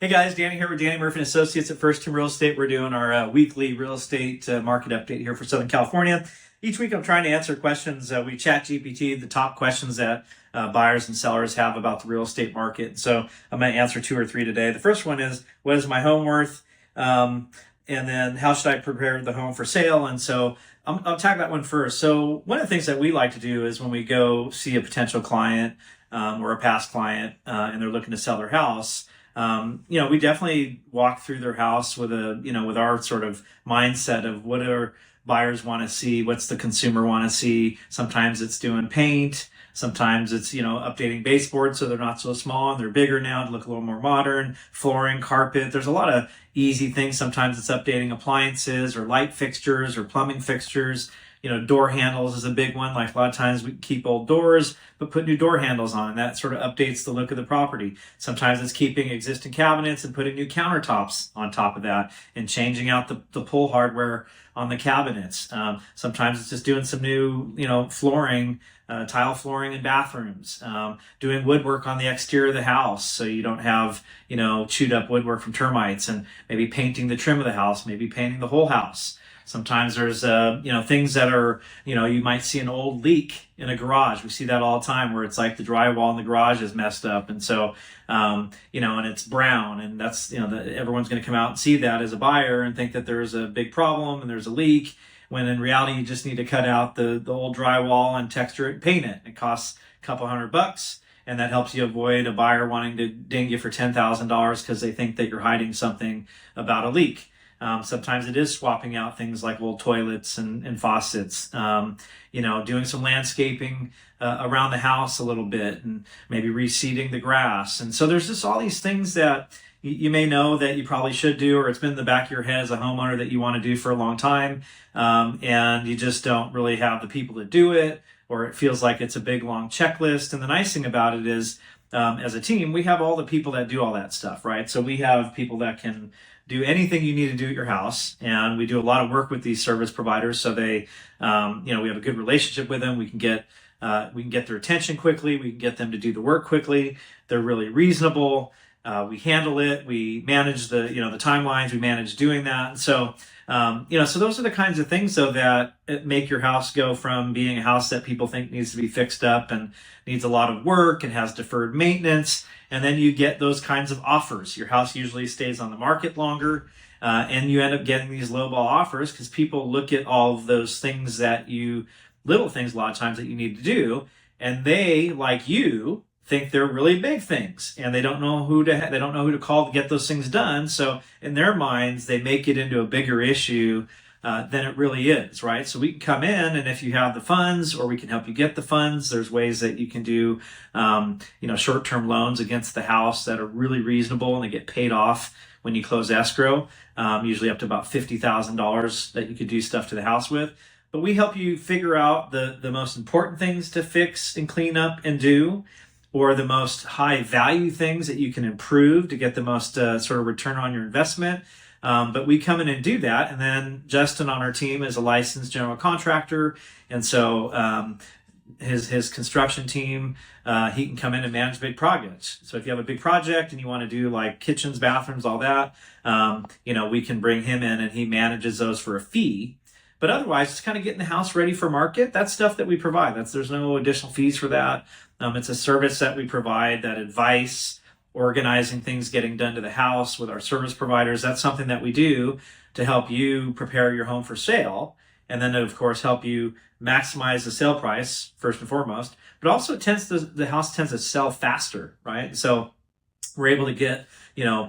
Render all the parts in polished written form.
Hey guys, Danny here with Danny Murphy and Associates at First Team Real Estate. We're doing our weekly real estate market update here for Southern California. Each week I'm trying to answer questions. We ChatGPT the top questions that buyers and sellers have about the real estate market. So I'm going to answer two or three today. The first one is, what is my home worth? And then how should I prepare the home for sale? And so I'll tackle that one first. So one of the things that we like to do is when we go see a potential client or a past client and they're looking to sell their house, we definitely walk through their house with with our sort of mindset of what our buyers want to see, what's the consumer want to see. Sometimes it's doing paint. Sometimes it's, updating baseboards so they're not so small and they're bigger now to look a little more modern, flooring, carpet. There's a lot of easy things. Sometimes it's updating appliances or light fixtures or plumbing fixtures. Door handles is a big one. Like a lot of times we keep old doors, but put new door handles on. That sort of updates the look of the property. Sometimes it's keeping existing cabinets and putting new countertops on top of that and changing out the pull hardware on the cabinets. Sometimes it's just doing some new, flooring, tile flooring in bathrooms, doing woodwork on the exterior of the house so you don't have, chewed up woodwork from termites, and maybe painting the trim of the house, maybe painting the whole house. Sometimes there's, things that are, you might see an old leak in a garage. We see that all the time where it's like the drywall in the garage is messed up. And so, and it's brown, and that's, everyone's going to come out and see that as a buyer and think that there's a big problem and there's a leak, when in reality, you just need to cut out the old drywall and texture it and paint it. It costs a couple $100. And that helps you avoid a buyer wanting to ding you for $10,000 because they think that you're hiding something about a leak. Sometimes it is swapping out things like old toilets and faucets, doing some landscaping around the house a little bit, and maybe reseeding the grass. And so there's just all these things that you may know that you probably should do, or it's been in the back of your head as a homeowner that you want to do for a long time, and you just don't really have the people to do it, or it feels like it's a big, long checklist. And the nice thing about it is, as a team, we have all the people that do all that stuff, right? So we have people that can do anything you need to do at your house. And we do a lot of work with these service providers. So they, we have a good relationship with them. We can get their attention quickly. We can get them to do the work quickly. They're really reasonable. We handle it. We manage the timelines. We manage doing that. And so, so those are the kinds of things, though, that make your house go from being a house that people think needs to be fixed up and needs a lot of work and has deferred maintenance. And then you get those kinds of offers. Your house usually stays on the market longer, and you end up getting these lowball offers because people look at all of those things little things a lot of times that you need to do, and they, like you, think they're really big things, and they don't know who to call to get those things done. So in their minds, they make it into a bigger issue than it really is, right? So we can come in, and if you have the funds, or we can help you get the funds, there's ways that you can do, short-term loans against the house that are really reasonable, and they get paid off when you close escrow, usually up to about $50,000 that you could do stuff to the house with. But we help you figure out the most important things to fix and clean up and do, or the most high value things that you can improve to get the most sort of return on your investment. But we come in and do that. And then Justin on our team is a licensed general contractor. And so his construction team, he can come in and manage big projects. So if you have a big project and you want to do like kitchens, bathrooms, all that, we can bring him in and he manages those for a fee. But otherwise, just kind of getting the house ready for market, that's stuff that we provide. There's no additional fees for that. It's a service that we provide, that advice, organizing things, getting done to the house with our service providers. That's something that we do to help you prepare your home for sale. And then, of course, help you maximize the sale price, first and foremost. But also the house tends to sell faster, right? So we're able to get,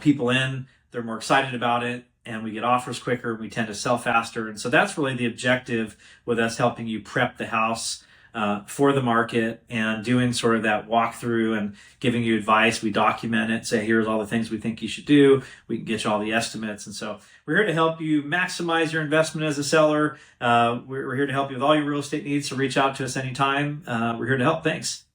people in, they're more excited about it, and we get offers quicker, and we tend to sell faster. And so that's really the objective with us, helping you prep the house for the market and doing sort of that walkthrough and giving you advice. We document it, say, here's all the things we think you should do. We can get you all the estimates. And so we're here to help you maximize your investment as a seller. We're here to help you with all your real estate needs. So reach out to us anytime. We're here to help. Thanks.